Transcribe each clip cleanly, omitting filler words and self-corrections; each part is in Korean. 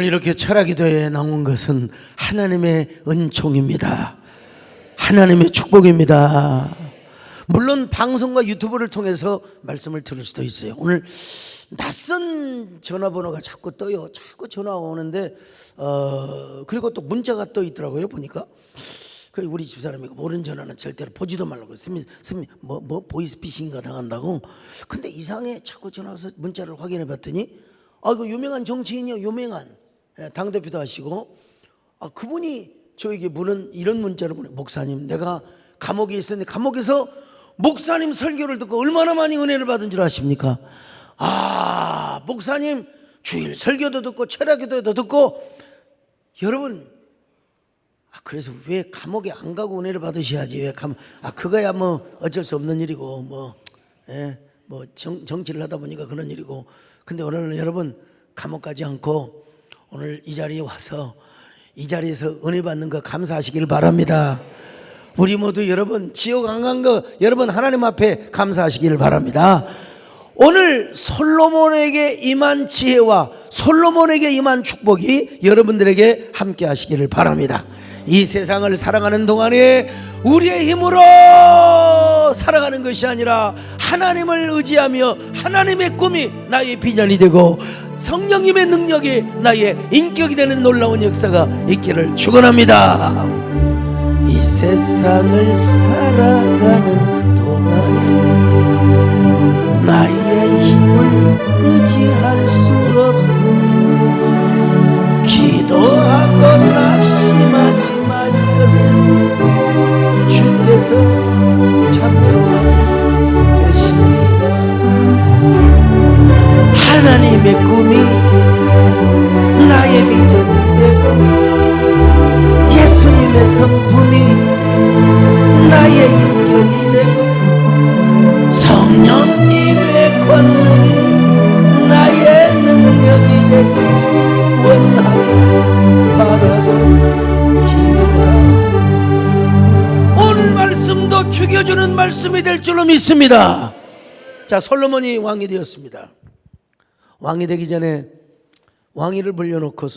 오늘 이렇게 철학기도에 나온 것은 하나님의 은총입니다. 하나님의 축복입니다. 물론 방송과 유튜브를 통해서 말씀을 들을 수도 있어요. 오늘 낯선 전화번호가 자꾸 떠요. 자꾸 전화가 오는데 그리고 또 문자가 떠 있더라고요. 보니까 우리 집사람이 모르는 전화는 절대로 보지도 말라고 보이스피싱인가 당한다고. 근데 이상해. 자꾸 전화 와서 문자를 확인해 봤더니 이거 유명한 정치인이요. 유명한 당대표도 하시고 그분이 저에게 이런 문자를 보내. 목사님, 내가 감옥에 있었는데 감옥에서 목사님 설교를 듣고 얼마나 많이 은혜를 받은 줄 아십니까? 목사님 주일 설교도 듣고 철학기도도 듣고. 여러분, 그래서 왜 감옥에 안 가고 은혜를 받으셔야지. 왜 그거야 뭐 어쩔 수 없는 일이고 정치를 하다 보니까 그런 일이고. 근데 오늘 여러분 감옥 가지 않고 오늘 이 자리에 와서 이 자리에서 은혜 받는 거 감사하시길 바랍니다. 우리 모두 여러분 지옥 안 간 거 여러분 하나님 앞에 감사하시길 바랍니다. 오늘 솔로몬에게 임한 지혜와 솔로몬에게 임한 축복이 여러분들에게 함께 하시기를 바랍니다. 이 세상을 살아가는 동안에 우리의 힘으로 살아가는 것이 아니라 하나님을 의지하며 하나님의 꿈이 나의 비전이 되고 성령님의 능력이 나의 인격이 되는 놀라운 역사가 있기를 축원합니다. 이 세상을 살아가는 동안에 나의 힘을 의지할 수 없으니 기도하고 낙심하지 말 것은 주께서 참소만 되십니다. 하나님의 꿈이 나의 비전이 되고 예수님의 성품이 나의 인격이 되고 성령님의 권능이 나의 능력이 되고 원하고 바라고 기도하고 오늘 말씀도 죽여주는 말씀이 될 줄로 믿습니다. 자, 솔로몬이 왕이 되었습니다. 왕이 되기 전에 왕위를 물려놓고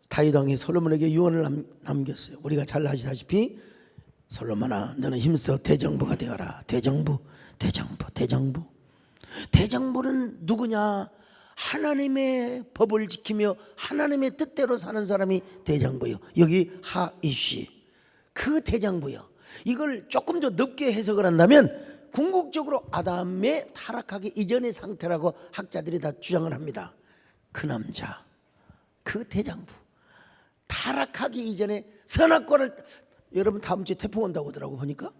다윗 왕이 솔로몬에게 유언을 남겼어요. 우리가 잘 아시다시피 솔로몬아, 너는 힘써 대정부가 되어라. 대정부는 누구냐? 하나님의 법을 지키며 하나님의 뜻대로 사는 사람이 대장부요. 여기 하이시 그 대장부요. 이걸 조금 더 넓게 해석을 한다면 궁극적으로 아담의 타락하기 이전의 상태라고 학자들이 다 주장을 합니다. 그 남자, 그 대장부, 타락하기 이전에 선악과를. 여러분 다음 주에 태풍 온다고 하더라고 보니까.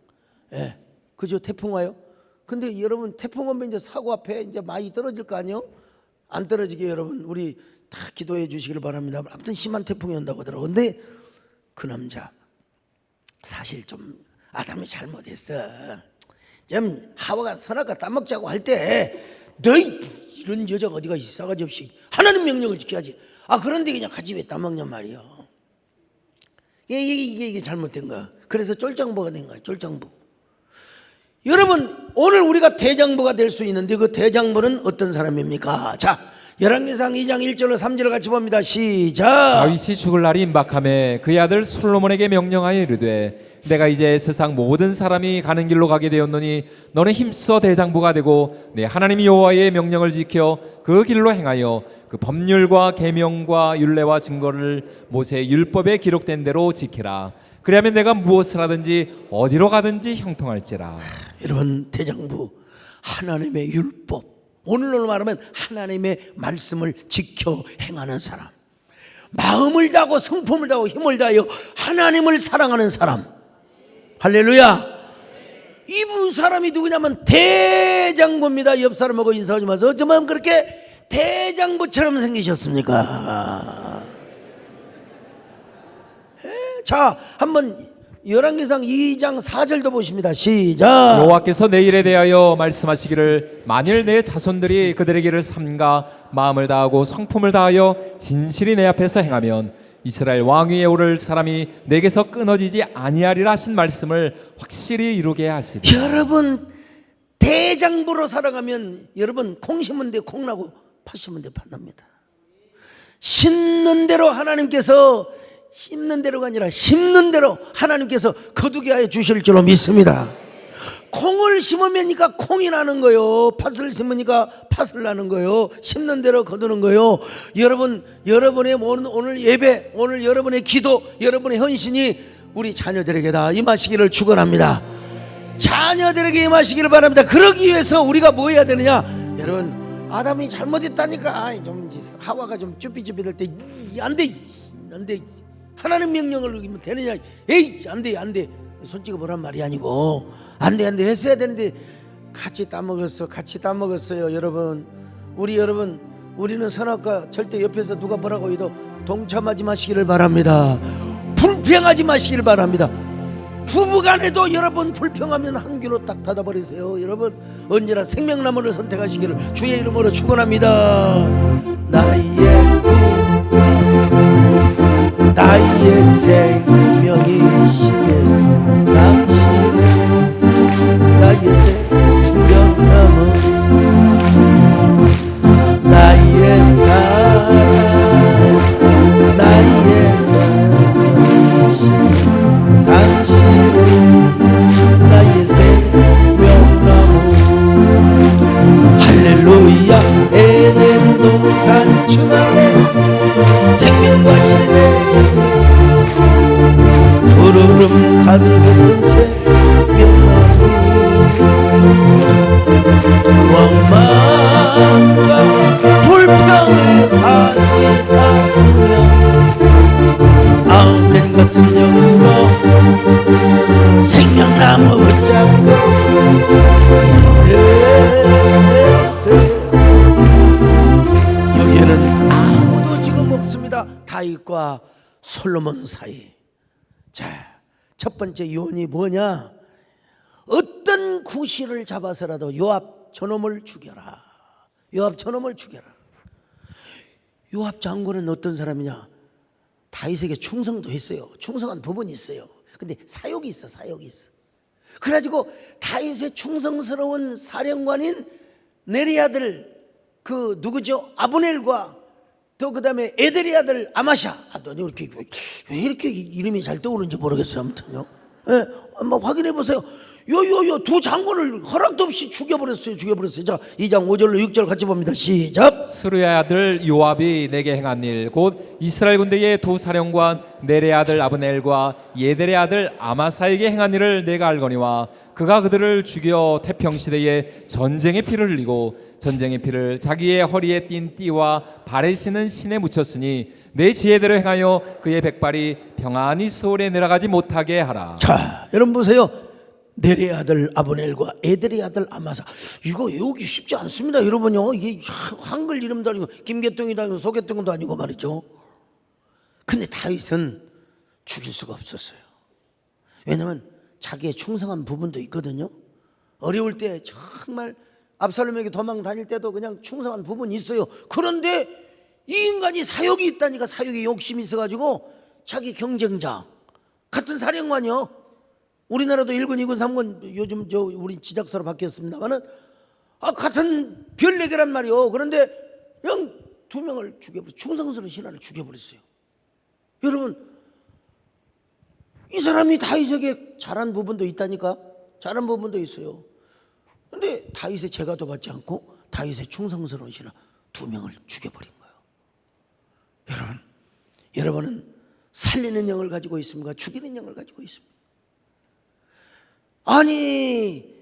그죠? 태풍 와요. 근데 여러분 태풍 오면 이제 사고 앞에 이제 많이 떨어질 거 아니에요? 안 떨어지게 여러분 우리 다 기도해 주시길 바랍니다. 아무튼 심한 태풍이 온다고 하더라고. 근데 그 남자 사실 좀 아담이 잘못했어. 좀 하와가 선악과 따먹자고 할 때 너희 이런 여자가 어디가 있어? 싸가지 없이 하나님 명령을 지켜야지. 그런데 그냥 같이 왜 따먹냔 말이야. 이게 잘못된 거야. 그래서 쫄장부가 된 거야. 쫄장부. 여러분 오늘 우리가 대장부가 될 수 있는데 그 대장부는 어떤 사람입니까? 자, 열왕기상 2장 1절로 3절을 같이 봅니다. 시작. 다윗이 죽을 날이 임박하매 그의 아들 솔로몬에게 명령하여 이르되 내가 이제 세상 모든 사람이 가는 길로 가게 되었노니 너는 힘써 대장부가 되고 내 하나님 여호와의 명령을 지켜 그 길로 행하여 그 법률과 계명과 율례와 증거를 모세의 율법에 기록된 대로 지키라. 그리하면 내가 무엇을 하든지 어디로 가든지 형통할지라. 여러분 대장부, 하나님의 율법, 오늘로 말하면 하나님의 말씀을 지켜 행하는 사람, 마음을 다하고 성품을 다하고 힘을 다하여 하나님을 사랑하는 사람. 할렐루야. 이 사람이 누구냐면 대장부입니다. 옆 사람하고 인사하지 마세요. 어쩌면 그렇게 대장부처럼 생기셨습니까? 자, 한번 열왕기상 2장 4절도 보십니다. 시작. 여호와께서 내 일에 대하여 말씀하시기를 만일 내 자손들이 그들의 길을 삼가 마음을 다하고 성품을 다하여 진실이 내 앞에서 행하면 이스라엘 왕위에 오를 사람이 내게서 끊어지지 아니하리라 하신 말씀을 확실히 이루게 하시리라. 여러분 대장부로 살아가면 여러분 콩 심은 데 콩나고 팥 심은 데 팥 납니다. 심는 대로 하나님께서, 심는 대로가 아니라 심는 대로 하나님께서 거두게 하여 주실 줄로 믿습니다. 콩을 심으니까 콩이 나는 거요. 팥을 심으니까 팥을 나는 거요. 심는 대로 거두는 거요. 여러분, 여러분의 오늘 예배, 오늘 여러분의 기도, 여러분의 헌신이 우리 자녀들에게 다 임하시기를 축원합니다. 자녀들에게 임하시기를 바랍니다. 그러기 위해서 우리가 뭐 해야 되느냐? 여러분, 아담이 잘못했다니까 좀 하와가 좀 쭈삐쭈삐 될 때 안돼 안돼 하나님 명령을 어기면 되느냐? 에이 안돼 손 찍어보란 말이 아니고 안돼 했어야 되는데 같이 따먹었어요. 여러분, 우리는 선악과 절대 옆에서 누가 뭐라고 해도 동참하지 마시기를 바랍니다. 불평하지 마시기를 바랍니다. 부부간에도 여러분 불평하면 한 귀로 딱 닫아버리세요. 여러분, 언제나 생명나무를 선택하시기를 주의 이름으로 축원합니다. 나의 생명이 신에서 당신은 나의 생명나무, 나의 사랑, 나의 생명이 신에서 당신은 나의 생명나무. 할렐루야. 에덴 동산 중앙에 생명과 신의 장면, 푸르름 가득했던 생명나무. 원망과 불평을 하지 않으며 아멘과 순종으로 생명나무 붙잡고 일했어요. 여기에는 아무도 지금 없습니다. 다윗과 솔로몬 사이. 자, 첫 번째 요원이 뭐냐? 어떤 구실을 잡아서라도 요압 저놈을 죽여라. 요압 저놈을 죽여라. 요압 장군은 어떤 사람이냐? 다윗에게 충성도 했어요. 충성한 부분이 있어요. 근데 사욕이 있어. 그래가지고 다윗의 충성스러운 사령관인 네리 아들 그 누구죠? 아브넬과 또 그 다음에 에델의 아들 아마샤. 왜 이렇게 이름이 잘 떠오르는지 모르겠어요. 아무튼요. 예, 한번 확인해 보세요. 요 두 장군을 허락도 없이 죽여버렸어요. 자, 2장 5절로 6절 같이 봅니다. 시작. 스루의 아들 요압이 내게 행한 일, 곧 이스라엘 군대의 두 사령관 네레의 아들 아브넬과 예델의 아들 아마사에게 행한 일을 내가 알거니와 그가 그들을 죽여 태평시대에 전쟁의 피를 흘리고 전쟁의 피를 자기의 허리에 띤 띠와 발에 신은 신에 묻혔으니 내 지혜대로 행하여 그의 백발이 평안히 소홀에 내려가지 못하게 하라. 자, 여러분 보세요. 네레의 아들 아브넬과 에델의 아들 아마사. 이거 외우기 쉽지 않습니다. 여러분요, 이게 한글 이름도 아니고 김개똥이도 아니고 소개똥도 아니고 말이죠. 근데 다윗은 죽일 수가 없었어요. 왜냐하면 자기의 충성한 부분도 있거든요. 어려울 때 정말 압살롬에게 도망 다닐 때도 그냥 충성한 부분이 있어요. 그런데 이 인간이 사욕이 있다니까. 사욕에 욕심이 있어가지고 자기 경쟁자 같은 사령관이요. 우리나라도 1군, 2군, 3군 요즘 우리 지작사로 바뀌었습니다만은 같은 별 4개란 말이요. 그런데 그냥 2명을 죽여버렸어요. 충성스러운 신하를 죽여버렸어요. 여러분, 이 사람이 다윗에게 잘한 부분도 있다니까. 잘한 부분도 있어요. 그런데 다윗의 재가도 받지 않고 다윗의 충성스러운 신하 2명을 죽여버린 거예요. 여러분은 살리는 영을 가지고 있습니까? 죽이는 영을 가지고 있습니까? 아니,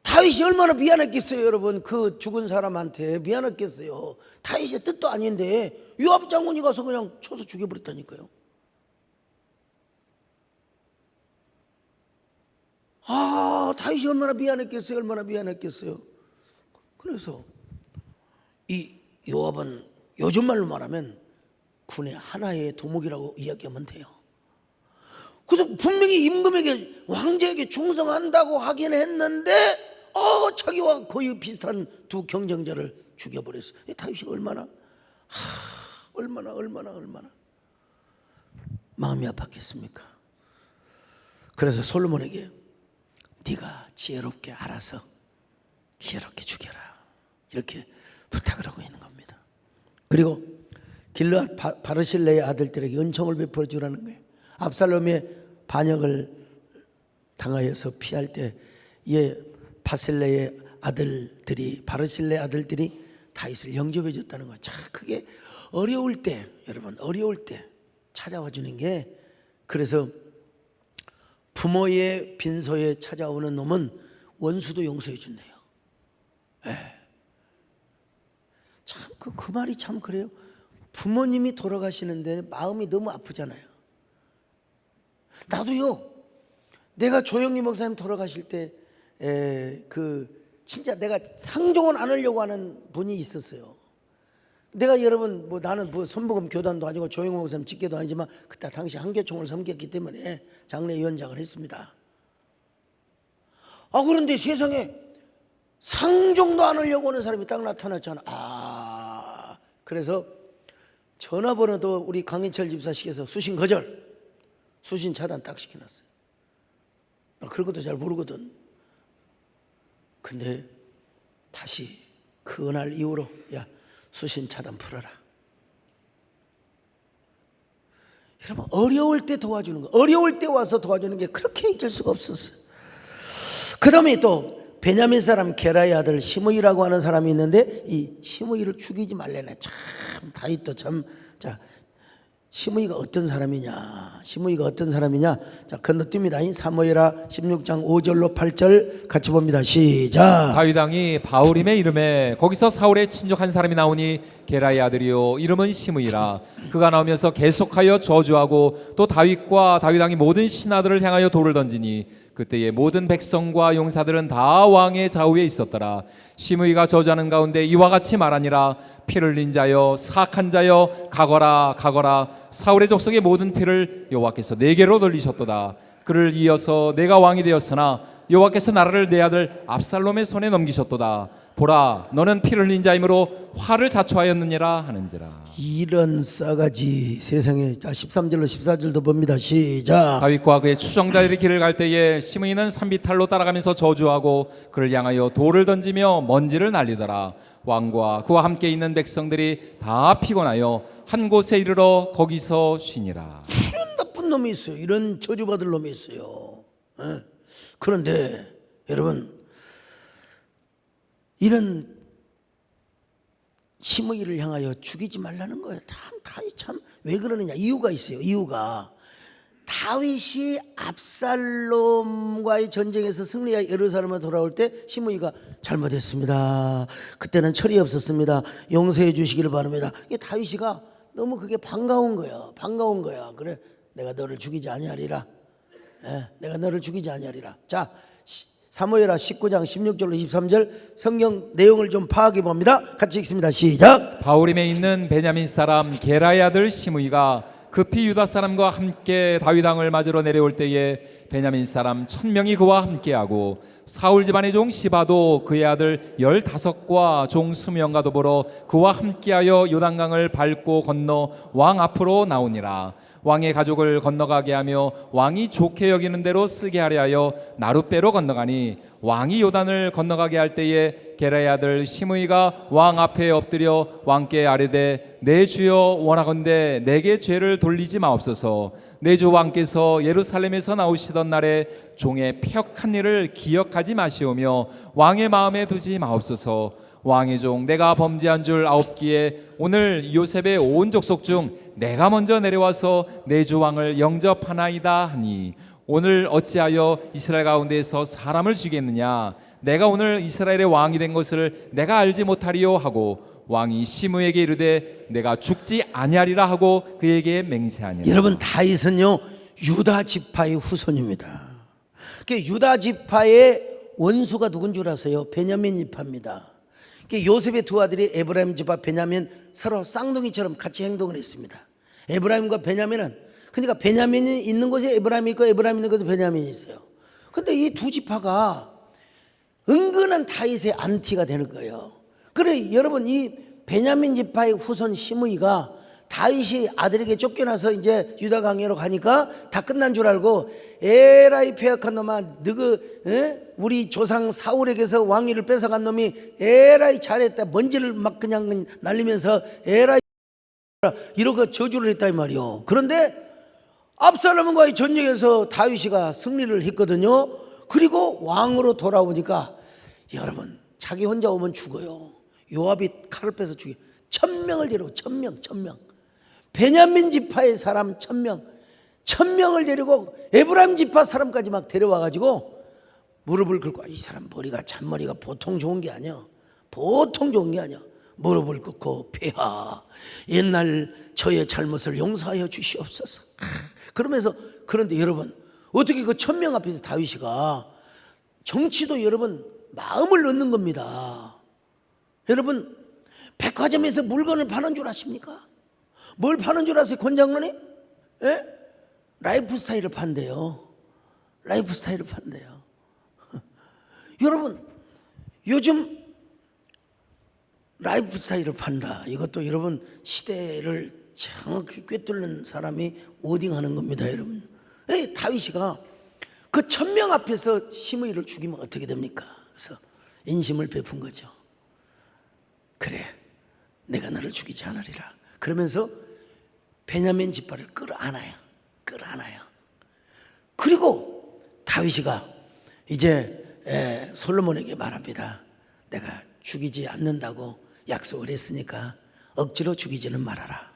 다윗이 얼마나 미안했겠어요. 여러분, 그 죽은 사람한테 미안했겠어요. 다윗의 뜻도 아닌데 요압 장군이 가서 그냥 쳐서 죽여버렸다니까요. 다윗이 얼마나 미안했겠어요. 그래서 이 요압은 요즘 말로 말하면 군의 하나의 도목이라고 이야기하면 돼요. 그래서 분명히 임금에게, 왕제에게 충성한다고 하긴 했는데 자기와 거의 비슷한 두 경쟁자를 죽여버렸어요. 다윗이 얼마나 마음이 아팠겠습니까? 그래서 솔로몬에게 네가 지혜롭게 알아서 지혜롭게 죽여라, 이렇게 부탁을 하고 있는 겁니다. 그리고 길르앗 바르실레의 아들들에게 은총을 베풀어 주라는 거예요. 압살롬의 반역을 당하여서 피할 때 바실레의 아들들이, 바르실레의 아들들이 다윗을 영접해 줬다는 거예요. 자, 그게 어려울 때, 여러분 어려울 때 찾아와 주는 게, 그래서 부모의 빈소에 찾아오는 놈은 원수도 용서해 준대요. 참 그 말이 참 그래요. 부모님이 돌아가시는데 마음이 너무 아프잖아요. 나도요, 내가 조영리 목사님 돌아가실 때 진짜 내가 상종은 안 하려고 하는 분이 있었어요. 내가 여러분 나는 선부금 교단도 아니고 조영리 목사님 직계도 아니지만 그때 당시 한계총을 섬겼기 때문에 장례위원장을 했습니다. 그런데 세상에 상종도 안 하려고 하는 사람이 딱 나타났잖아. 그래서 전화번호도 우리 강인철 집사식에서 수신 거절, 수신 차단 딱 시켜놨어요. 그런 것도 잘 모르거든. 근데 다시 그날 이후로 야, 수신 차단 풀어라. 여러분 어려울 때 도와주는 거, 어려울 때 와서 도와주는 게 그렇게 잊을 수가 없었어요. 그 다음에 또 베냐민 사람 게라의 아들 시므이라고 하는 사람이 있는데, 이 시므이를 죽이지 말래네. 참 다윗도 참. 자, 시므이가 어떤 사람이냐, 시므이가 어떤 사람이냐. 자, 건너뜁니다. 사무엘하 16장 5절로 8절 같이 봅니다. 시작. 다윗 왕이 바울임의 이름에 거기서 사울의 친족 한 사람이 나오니 게라의 아들이요 이름은 시므이라. 그가 나오면서 계속하여 저주하고 또 다윗과 다윗 왕이 모든 신하들을 향하여 돌을 던지니 그때의 모든 백성과 용사들은 다 왕의 좌우에 있었더라. 시므이가 저주하는 가운데 이와 같이 말하니라. 피를 흘린 자여, 사악한 자여, 가거라 가거라. 사울의 족속의 모든 피를 여호와께서 내게로 돌리셨도다. 그를 이어서 내가 왕이 되었으나 여호와께서 나라를 내 아들 압살롬의 손에 넘기셨도다. 보라, 너는 피를 흘린 자이므로 화를 자초하였느니라 하는지라. 이런 싸가지 세상에. 자, 13절로 14절도 봅니다. 시작. 다윗과 그의 추종자들이 길을 갈 때에 시므이는 산비탈로 따라가면서 저주하고 그를 향하여 돌을 던지며 먼지를 날리더라. 왕과 그와 함께 있는 백성들이 다 피곤하여 한 곳에 이르러 거기서 쉬니라. 이런 나쁜 놈이 있어요. 이런 저주받을 놈이 있어요. 그런데 여러분, 이런 시므이를 향하여 죽이지 말라는 거예요. 참 왜 그러느냐, 이유가 있어요. 이유가 다윗이 압살롬과의 전쟁에서 승리하여 예루살렘에 돌아올 때 시므이가 잘못했습니다. 그때는 철이 없었습니다. 용서해 주시기를 바랍니다. 이 다윗이가 너무 그게 반가운 거야. 반가운 거야. 그래, 내가 너를 죽이지 아니하리라. 내가 너를 죽이지 아니하리라. 자, 사무엘하 19장 16절로 23절 성경 내용을 좀 파악해 봅니다. 같이 읽습니다. 시작. 바울임에 있는 베냐민 사람 게라의 아들 시므이가 급히 유다 사람과 함께 다윗 왕을 맞으러 내려올 때에 베냐민 사람 1000명이 그와 함께하고 사울 집안의 종 시바도 그의 아들 15과 종 20명과 더불어 그와 함께하여 요단강을 밟고 건너 왕 앞으로 나오니라. 왕의 가족을 건너가게 하며 왕이 좋게 여기는 대로 쓰게 하려 하여 나룻배로 건너가니 왕이 요단을 건너가게 할 때에 게라의 아들 시므이가 왕 앞에 엎드려 왕께 아뢰되 내 주여 원하건대 내게 죄를 돌리지 마옵소서. 내 주 왕께서 예루살렘에서 나오시던 날에 종의 패역한 일을 기억하지 마시오며 왕의 마음에 두지 마옵소서. 왕의 종 내가 범죄한 줄 아옵기에 오늘 요셉의 온 족속 중 내가 먼저 내려와서 내 주 왕을 영접하나이다 하니 오늘 어찌하여 이스라엘 가운데에서 사람을 죽이겠느냐. 내가 오늘 이스라엘의 왕이 된 것을 내가 알지 못하리요 하고 왕이 시므에게 이르되 내가 죽지 아니하리라 하고 그에게 맹세하니라. 여러분, 다윗은요 유다 지파의 후손입니다. 유다 지파의 원수가 누군 줄 아세요? 베냐민 지파입니다. 요셉의 두 아들이 에브라임 지파, 베냐민 서로 쌍둥이처럼 같이 행동을 했습니다. 에브라임과 베냐민은, 그러니까 베냐민이 있는 곳에 에브라임이 있고 에브라임이 있는 곳에 베냐민이 있어요. 근데 이 두 지파가 은근한 다윗의 안티가 되는 거예요. 그래, 여러분, 이 베냐민 지파의 후손 시므이가 다윗이 아들에게 쫓겨나서 이제 유다 강야로 가니까 다 끝난 줄 알고 에라이 패역한 놈아, 우리 조상 사울에게서 왕위를 뺏어간 놈이 에라이 잘했다, 먼지를 막 그냥 날리면서 에라이 이렇게 저주를 했다 이 말이요. 그런데 압살롬과의 전쟁에서 다윗이가 승리를 했거든요. 그리고 왕으로 돌아오니까 여러분 자기 혼자 오면 죽어요. 요압이 칼을 빼서 죽여 1000명을 데리고 1000명 베냐민 지파의 사람 1000명을 데리고 에브라임 지파 사람까지 막 데려와가지고 무릎을 꿇고 이 사람 머리가 잔머리가 보통 좋은 게 아니야. 보통 좋은 게 아니야. 무릎을 꿇고 폐하 옛날 저의 잘못을 용서하여 주시옵소서. 그러면서 그런데 여러분 어떻게 그 1000명 앞에서 다윗이가 정치도 여러분 마음을 넣는 겁니다. 여러분 백화점에서 물건을 파는 줄 아십니까? 뭘 파는 줄 아세요? 권장로님? 예? 라이프 스타일을 판대요. 라이프 스타일을 판대요. 여러분 요즘 라이프 스타일을 판다. 이것도 여러분 시대를 정확히 꿰뚫는 사람이 오딩하는 겁니다, 여러분. 다윗이가 그 1000명 앞에서 시므이를 죽이면 어떻게 됩니까? 그래서 인심을 베푼 거죠. 그래, 내가 너를 죽이지 않으리라. 그러면서 베냐민 지파를 끌어안아요. 그리고 다윗이가 이제 솔로몬에게 말합니다. 내가 죽이지 않는다고 약속을 했으니까 억지로 죽이지는 말아라.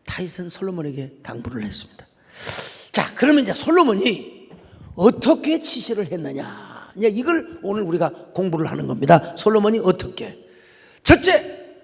다윗은 솔로몬에게 당부를 했습니다. 자, 그러면 이제 솔로몬이 어떻게 치시를 했느냐? 이걸 오늘 우리가 공부를 하는 겁니다. 솔로몬이 어떻게? 첫째,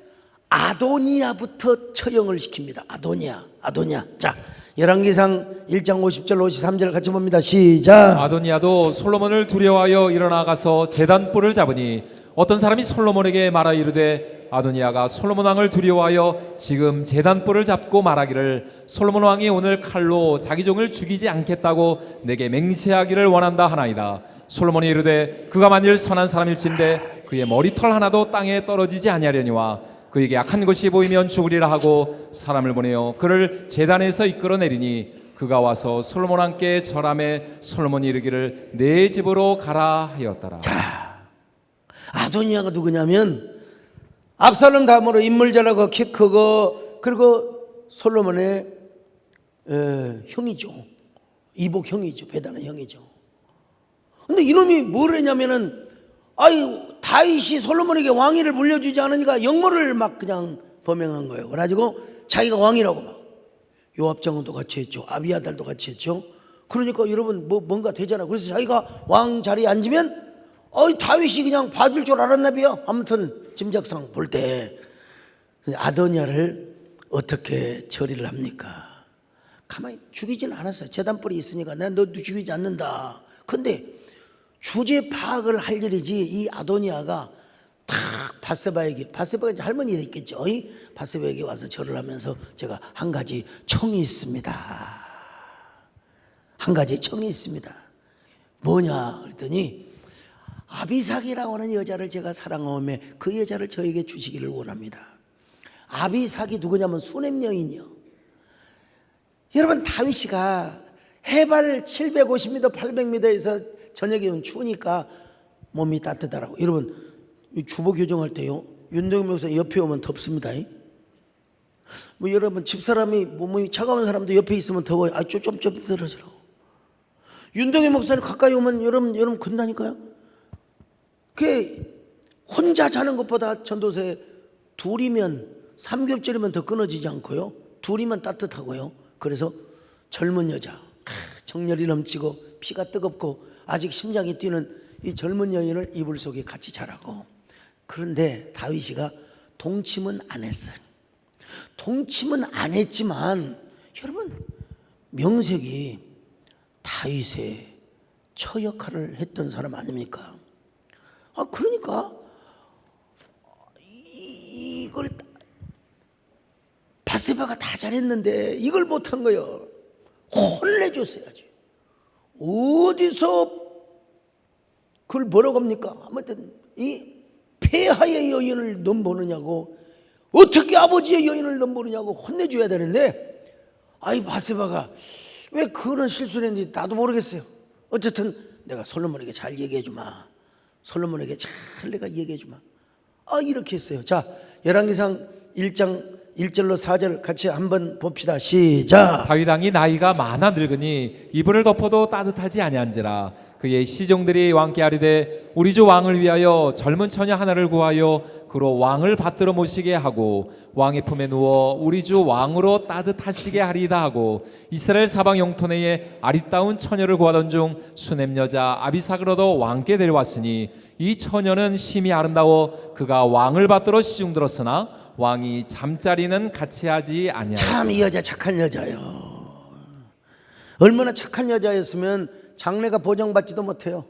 아도니아부터 처형을 시킵니다. 아도니아. 자, 열왕기상 1장 50절 53절 같이 봅니다. 시작. 아도니아도 솔로몬을 두려워하여 일어나가서 제단뿔을 잡으니 어떤 사람이 솔로몬에게 말하 이르되 아도니아가 솔로몬 왕을 두려워하여 지금 제단뿔을 잡고 말하기를 솔로몬 왕이 오늘 칼로 자기 종을 죽이지 않겠다고 내게 맹세하기를 원한다 하나이다. 솔로몬이 이르되 그가 만일 선한 사람일진데 그의 머리털 하나도 땅에 떨어지지 아니하려니와 그에게 악한 것이 보이면 죽으리라 하고 사람을 보내어 그를 제단에서 이끌어내리니 그가 와서 솔로몬 왕께 절함에 솔로몬이 이르기를 내 집으로 가라 하였더라. 자, 아도니아가 누구냐면 압살롬 다음으로 인물 잘하고 키 크고 그리고 솔로몬의 형이죠. 이복 형이죠. 배다는 형이죠. 근데 이놈이 뭘 했냐면은 다윗이 솔로몬에게 왕위를 물려주지 않으니까 역모를 막 그냥 범행한 거예요. 그래가지고 자기가 왕이라고 막 요압 장군도 같이 했죠. 아비아달도 같이 했죠. 그러니까 여러분 뭔가 되잖아요. 그래서 자기가 왕 자리에 앉으면 다윗이 그냥 봐줄 줄 알았나 봐요. 아무튼 짐작상 볼 때 아도니아를 어떻게 처리를 합니까? 가만히 죽이지는 않았어요. 제단뿔이 있으니까 내가 너 죽이지 않는다. 근데 주제 파악을 할 일이지 이 아도니아가 탁 바세바에게 할머니가 있겠죠. 바세바에게 와서 절을 하면서 제가 한 가지 청이 있습니다. 한 가지 청이 있습니다. 뭐냐 그랬더니 아비삭이라고 하는 여자를 제가 사랑하오며 그 여자를 저에게 주시기를 원합니다. 아비삭이 누구냐면 수넴 여인이요. 여러분 다윗이가 해발 750m 800m에서 저녁에 오면 추우니까 몸이 따뜻하라고. 여러분 주보 교정할 때요 윤동현 목사님 옆에 오면 덥습니다. 여러분 집사람이 몸이 차가운 사람도 옆에 있으면 더워요. 좀 떨어지라고. 윤동현 목사님 가까이 오면 여러분 건다니까요. 그 혼자 자는 것보다 전도세 둘이면 삼겹살이면 더 끊어지지 않고요. 둘이면 따뜻하고요. 그래서 젊은 여자 정열이 넘치고 피가 뜨겁고 아직 심장이 뛰는 이 젊은 여인을 이불 속에 같이 자라고. 그런데 다윗이가 동침은 안 했어요. 동침은 안 했지만 여러분 명색이 다윗의 처 역할을 했던 사람 아닙니까? 그러니까 이걸 바세바가 다 잘했는데 이걸 못한 거예요. 혼내줬어야지. 어디서 그걸 뭐라고 합니까? 아무튼 이 폐하의 여인을 넘보느냐고, 어떻게 아버지의 여인을 넘보느냐고 혼내줘야 되는데 바세바가 왜 그런 실수를 했는지 나도 모르겠어요. 어쨌든 내가 솔로몬에게 잘 얘기해 주마. 솔로몬에게 잘 내가 얘기해 주마. 이렇게 했어요. 자, 열왕기상 1장 1절로 4절 같이 한번 봅시다. 시작. 다윗 왕이 나이가 많아 늙으니 이불을 덮어도 따뜻하지 아니한지라. 그의 시종들이 왕께 아뢰되 우리 주 왕을 위하여 젊은 처녀 하나를 구하여 그로 왕을 받들어 모시게 하고 왕의 품에 누워 우리 주 왕으로 따뜻하시게 하리이다 하고 이스라엘 사방 영토내에 아리따운 처녀를 구하던 중 수넴 여자 아비삭을 얻어 왕께 데려왔으니 이 처녀는 심히 아름다워 그가 왕을 받들어 시중 들었으나 왕이 잠자리는 같이 하지 아니하였다. 참 이 여자 착한 여자요. 얼마나 착한 여자였으면 장래가 보장받지도 못해요.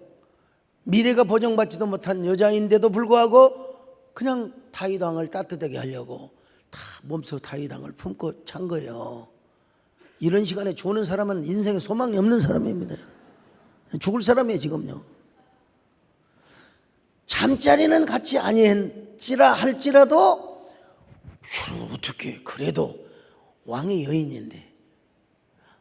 미래가 보장받지도 못한 여자인데도 불구하고 그냥 다윗 왕을 따뜻하게 하려고 다 몸속 다윗 왕을 품고 찬 거예요. 이런 시간에 죽는 사람은 인생에 소망이 없는 사람입니다. 죽을 사람이에요 지금요. 잠자리는 같이 아니할지라 할지라도 어떻게 그래도 왕의 여인인데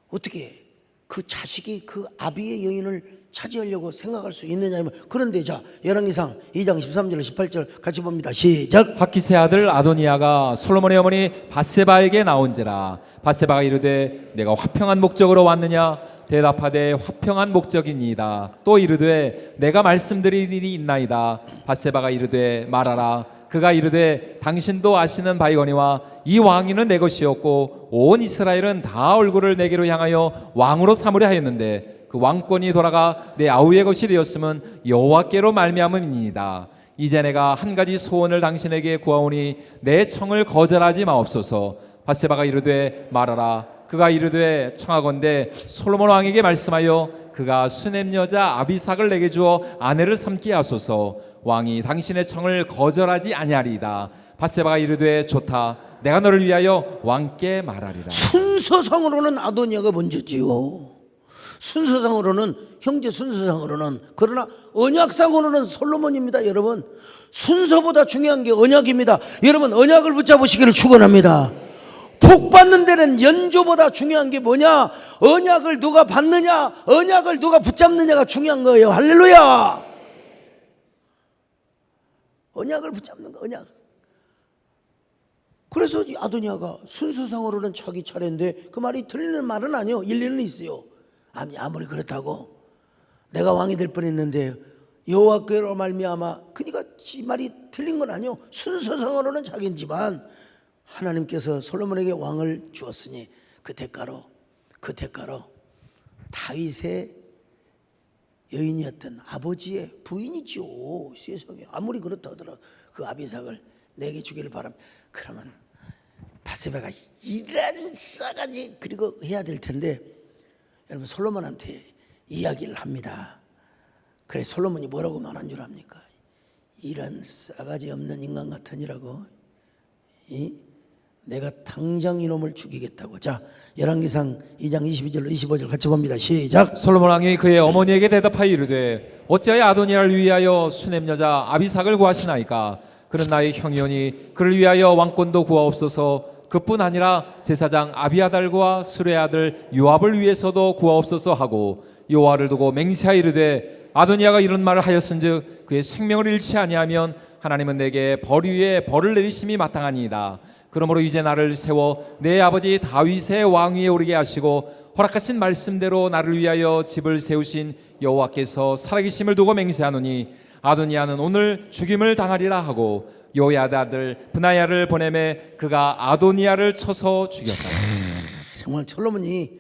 어떻게 그 자식이 그 아비의 여인을 차지하려고 생각할 수 있느냐면, 그런데 자 열왕기상 2장 13절 18절 같이 봅니다. 시작. 하키스의 아들 아도니아가 솔로몬의 어머니 바세바에게 나온지라. 바세바가 이르되 내가 화평한 목적으로 왔느냐. 대답하되 화평한 목적이니이다. 또 이르되 내가 말씀드릴 일이 있나이다. 바세바가 이르되 말하라. 그가 이르되 당신도 아시는 바이거니와 이 왕위는 내 것이었고 온 이스라엘은 다 얼굴을 내게로 향하여 왕으로 삼으려 하였는데 그 왕권이 돌아가 내 아우의 것이 되었으면 여호와께로 말미암음이니이다. 이제 내가 한 가지 소원을 당신에게 구하오니 내 청을 거절하지 마옵소서. 바세바가 이르되 말하라. 그가 이르되 청하건대 솔로몬 왕에게 말씀하여 그가 수넴 여자 아비삭을 내게 주어 아내를 삼게 하소서. 왕이 당신의 청을 거절하지 아니하리이다. 바세바가 이르되 좋다. 내가 너를 위하여 왕께 말하리라. 순서상으로는 아도니아가 먼저지요. 순서상으로는, 형제 순서상으로는. 그러나 언약상으로는 솔로몬입니다. 여러분, 순서보다 중요한 게 언약입니다. 여러분, 언약을 붙잡으시기를 축원합니다. 복 받는 데는 연조보다 중요한 게 뭐냐? 언약을 누가 받느냐, 언약을 누가 붙잡느냐가 중요한 거예요. 할렐루야. 언약을 붙잡는 거, 언약. 그래서 아도니아가 순서상으로는 자기 차례인데 그 말이 틀리는 말은 아니에요. 일리는 있어요. 아무리 그렇다고 내가 왕이 될 뻔했는데 여호와께로 말미암아, 그러니까 이 말이 틀린 건 아니에요. 순서상으로는 자기지만 하나님께서 솔로몬에게 왕을 주었으니 그 대가로 다윗의 여인이었던 아버지의 부인이죠. 세상에 아무리 그렇다 하더라도 그 아비삭을 내게 주기를 바랍니다. 그러면 바세바가 이런 싸가지 그리고 해야 될 텐데, 여러분 솔로몬한테 이야기를 합니다. 그래 솔로몬이 뭐라고 말한 줄 압니까? 이런 싸가지 없는 인간 같으니라고. 내가 당장 이놈을 죽이겠다고. 자 열왕기상 2장 22절로 25절 같이 봅니다. 시작. 솔로몬 왕이 그의 어머니에게 대답하여 이르되 어찌하여 아도니아를 위하여 수넴 여자 아비삭을 구하시나이까. 그는 나의 형이오니 그를 위하여 왕권도 구하옵소서. 그뿐 아니라 제사장 아비아달과 수레의 아들 요압을 위해서도 구하옵소서 하고 여호와를 두고 맹세하여 이르되 아도니아가 이런 말을 하였은즉 그의 생명을 잃지 아니하면 하나님은 내게 벌 위에 벌을 내리심이 마땅하니이다. 그러므로 이제 나를 세워 내 아버지 다윗의 왕위에 오르게 하시고 허락하신 말씀대로 나를 위하여 집을 세우신 여호와께서 살아계심을 두고 맹세하노니 아도니아는 오늘 죽임을 당하리라 하고 요야의 아들 브나야를 보내매 그가 아도니아를 쳐서 죽였다. 정말 솔로몬이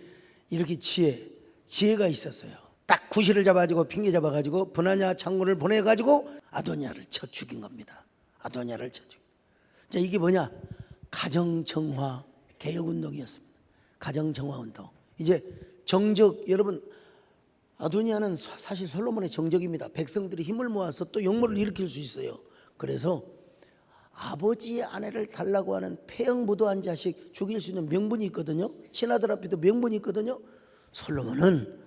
이렇게 지혜가 있었어요. 딱 구실을 잡아가지고 핑계 잡아가지고 브나야 장군을 보내가지고 아도니아를 쳐 죽인 겁니다. 아도니아를 쳐 죽인. 자 이게 뭐냐? 가정정화 개혁운동이었습니다. 가정정화운동. 이제 정적, 여러분 아도니아는 사실 솔로몬의 정적입니다. 백성들이 힘을 모아서 또 영모를 일으킬 수 있어요. 그래서 아버지의 아내를 달라고 하는 폐영부도한 자식 죽일 수 있는 명분이 있거든요. 신하들 앞에도 명분이 있거든요. 솔로몬은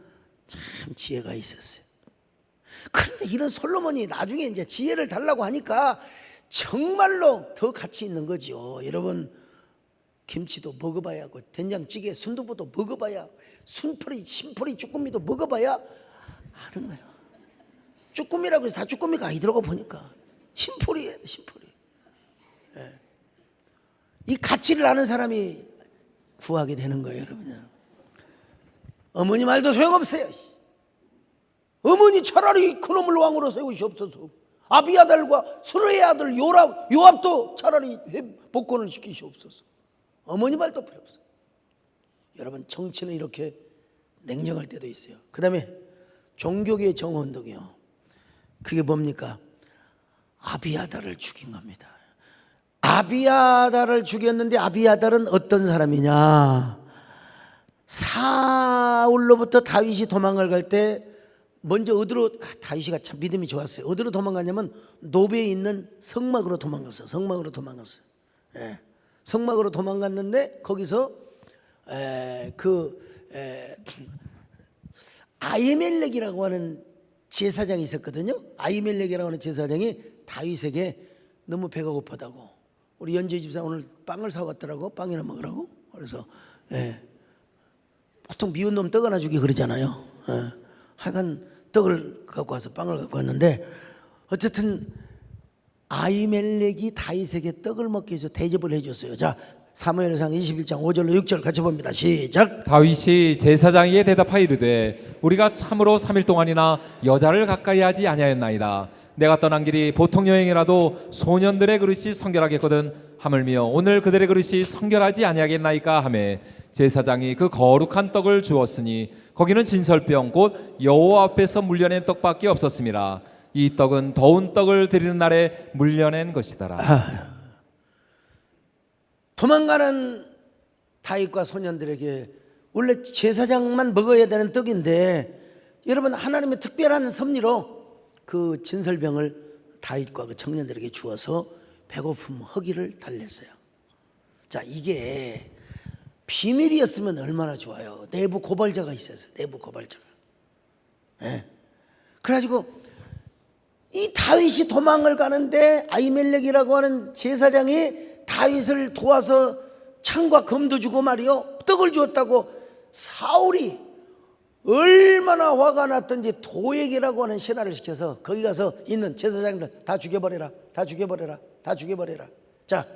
참 지혜가 있었어요. 그런데 이런 솔로몬이 나중에 이제 지혜를 달라고 하니까 정말로 더 가치 있는 거죠. 여러분 김치도 먹어봐야 하고 된장찌개 순두부도 먹어봐야, 순풀이 심풀이 쭈꾸미도 먹어봐야 아는 거예요. 쭈꾸미라고 해서 다 쭈꾸미가 아니더라고 보니까 심풀이에요. 심풀이. 네. 이 가치를 아는 사람이 구하게 되는 거예요, 여러분. 어머니 말도 소용없어요. 어머니 차라리 그놈을 왕으로 세우시옵소서. 아비아달과 수르의 아들 요압도 차라리 복권을 시키시옵소서. 어머니 말도 필요 없어요. 여러분, 정치는 이렇게 냉정할 때도 있어요. 그 다음에 종교계의 정운동이요. 그게 뭡니까? 아비아달을 죽인 겁니다. 아비아달을 죽였는데 아비아달은 어떤 사람이냐? 사울로부터 다윗이 도망을 갈 때 먼저 어디로, 다윗이가 참 믿음이 좋았어요. 어디로 도망갔냐면 노베에 있는 성막으로 도망갔어요. 성막으로 도망갔어요. 예. 성막으로 도망갔는데 거기서 아히멜렉이라고 하는 제사장이 있었거든요. 아히멜렉이라고 하는 제사장이 다윗에게 너무 배가 고프다고, 우리 연재 집사 오늘 빵을 사왔더라고, 빵이나 먹으라고. 그래서 보통 미운 놈 떡 하나 주기 그러잖아요. 하여간 떡을 갖고 와서 빵을 갖고 왔는데, 어쨌든 아히멜렉이 다윗에게 떡을 먹게 해서 대접을 해줬어요. 자, 사무엘상 21장 5절로 6절 같이 봅니다. 시작. 다윗이 제사장에게 대답하여 이르되 우리가 참으로 3일 동안이나 여자를 가까이 하지 아니하였나이다. 내가 떠난 길이 보통 여행이라도 소년들의 그릇이 성결하겠거든. 하물며 오늘 그들의 그릇이 성결하지 아니하겠나이까 하매 제사장이 그 거룩한 떡을 주었으니 거기는 진설병 곧 여호와 앞에서 물려낸 떡밖에 없었습니다. 이 떡은 더운 떡을 드리는 날에 물려낸 것이더라. 도망가는 다윗과 소년들에게 원래 제사장만 먹어야 되는 떡인데, 여러분, 하나님의 특별한 섭리로 그 진설병을 다윗과 그 청년들에게 주어서 배고픔 허기를 달랬어요. 자, 이게 비밀이었으면 얼마나 좋아요. 내부 고발자가 있었어요. 내부 고발자가. 그래가지고 이 다윗이 도망을 가는데 아히멜렉이라고 하는 제사장이 다윗을 도와서 창과 검도 주고 말이요, 떡을 주었다고 사울이 얼마나 화가 났던지 도액이라고 하는 신하를 시켜서 거기 가서 있는 제사장들 다 죽여버려라, 다 죽여버려라, 다 죽여버려라. 자,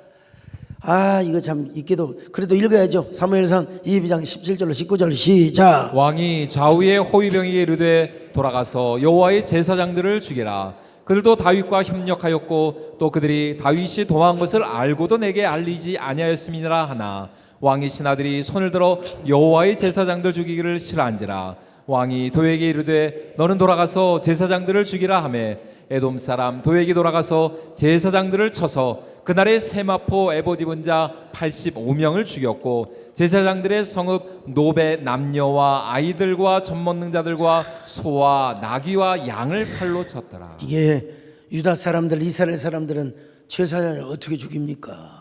이거 참 있게도 그래도 읽어야죠. 사무엘상 22장 17절로 19절 시작. 왕이 좌우의 호위병에게 이르되 돌아가서 여호와의 제사장들을 죽이라. 그들도 다윗과 협력하였고 또 그들이 다윗이 도망한 것을 알고도 내게 알리지 아니하였음이니라 하나 왕의 신하들이 손을 들어 여호와의 제사장들 죽이기를 싫어한지라. 왕이 도액에 이르되 너는 돌아가서 제사장들을 죽이라 하매 에돔 사람 도액이 돌아가서 제사장들을 쳐서 그날의 세마포 에봇 입은 자 85명을 죽였고 제사장들의 성읍 노베 남녀와 아이들과 젖먹는 자들과 소와 나귀와 양을 칼로 쳤더라. 이게 유다 사람들, 이스라엘 사람들은 제사장을 어떻게 죽입니까?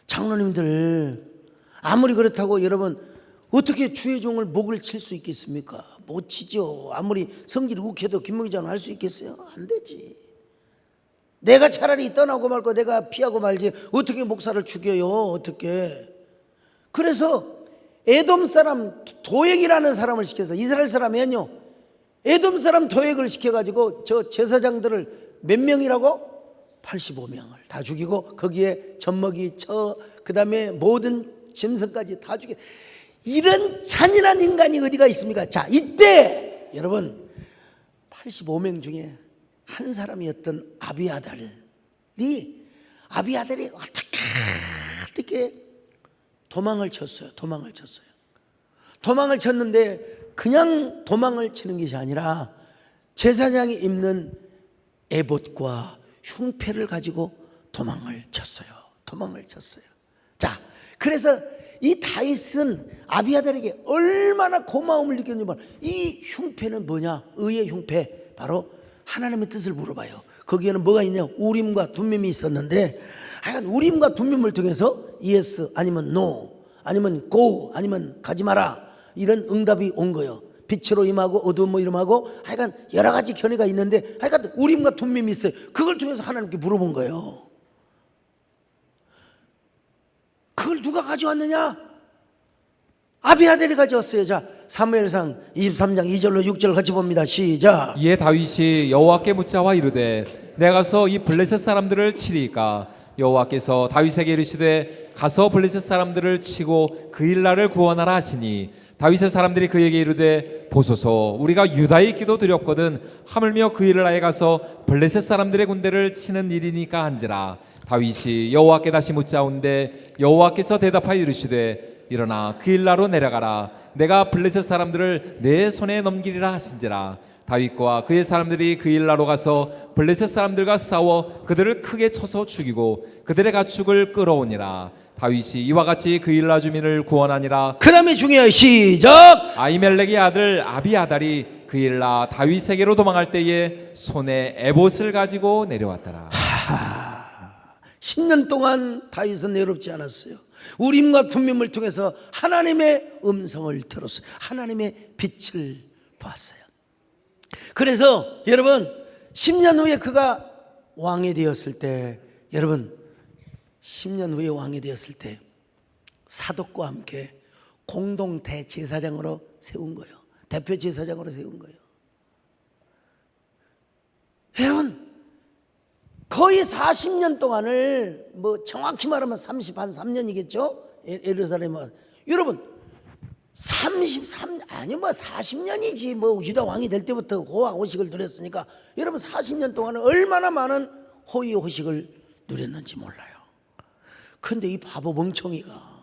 장로님들, 아무리 그렇다고 여러분 어떻게 주의 종을 목을 칠 수 있겠습니까? 못 치죠. 아무리 성질이 욱해도 김목이장은 할 수 있겠어요? 안 되지. 내가 차라리 떠나고 말고 내가 피하고 말지 어떻게 목사를 죽여요? 어떻게? 그래서 에돔 사람 도액이라는 사람을 시켜서, 이스라엘 사람이면요, 에돔 사람 도액을 시켜가지고 저 제사장들을 몇 명이라고? 85명을 다 죽이고 거기에 젖먹이 그 다음에 모든 짐승까지 다 죽여. 이런 잔인한 인간이 어디가 있습니까? 자, 이때 여러분 85명 중에 한 사람이었던 아비아달이 어떻게 도망을 쳤어요. 도망을 쳤는데 그냥 도망을 치는 것이 아니라 제사장이 입는 에봇과 흉패를 가지고 도망을 쳤어요. 자, 그래서 이 다윗은 아비아달에게 얼마나 고마움을 느꼈는지, 이 흉패는 뭐냐? 의의 흉패, 바로 하나님의 뜻을 물어봐요. 거기에는 뭐가 있냐? 우림과 둠밈이 있었는데, 하여간 우림과 둠밈을 통해서 yes 아니면 no 아니면 go 아니면 가지 마라, 이런 응답이 온 거예요. 빛으로 임하고 어두운 이름하고 하여간 여러 가지 견해가 있는데, 하여간 우림과 둠밈이 있어요. 그걸 통해서 하나님께 물어본 거예요. 그걸 누가 가져왔느냐? 아비아달이 가져왔어요. 자, 사무엘상 23장 2절로 6절 같이 봅니다. 시작. 이에 다윗이 여호와께 묻자와 이르되 내가 가서 이 블레셋 사람들을 치리까. 여호와께서 다윗에게 이르시되 가서 블레셋 사람들을 치고 그 일날을 구원하라 하시니 다윗의 사람들이 그에게 이르되 보소서 우리가 유다에 있기도 두렵거든 하물며 그 일날에 가서 블레셋 사람들의 군대를 치는 일이니까 한지라. 다윗이 여호와께 다시 묻자온데 여호와께서 대답하여 이르시되 일어나 그 일나로 내려가라. 내가 블레셋 사람들을 내 손에 넘기리라 하신지라. 다윗과 그의 사람들이 그 일나로 가서 블레셋 사람들과 싸워 그들을 크게 쳐서 죽이고 그들의 가축을 끌어오니라. 다윗이 이와 같이 그 일나 주민을 구원하니라. 그 다음에 중요해요. 시작. 아히멜렉의 아들 아비아달이 그 일나 다윗에게로 도망할 때에 손에 에봇을 가지고 내려왔더라. 10년 동안 다윗은 내롭지 않았어요. 우림과 툼밈을 통해서 하나님의 음성을 들었어요. 하나님의 빛을 봤어요. 그래서 여러분 10년 후에 그가 왕이 되었을 때, 여러분 10년 후에 왕이 되었을 때 사독과 함께 공동 대제사장으로 세운 거예요. 대표 제사장으로 세운 거예요. 여러분 거의 40년 동안을, 뭐 정확히 말하면 3년이겠죠? 예루살렘은. 여러분 40년이지 뭐 유다 왕이 될 때부터 호화 호식을 누렸으니까 여러분 40년 동안은 얼마나 많은 호의 호식을 누렸는지 몰라요. 근데 이 바보 멍청이가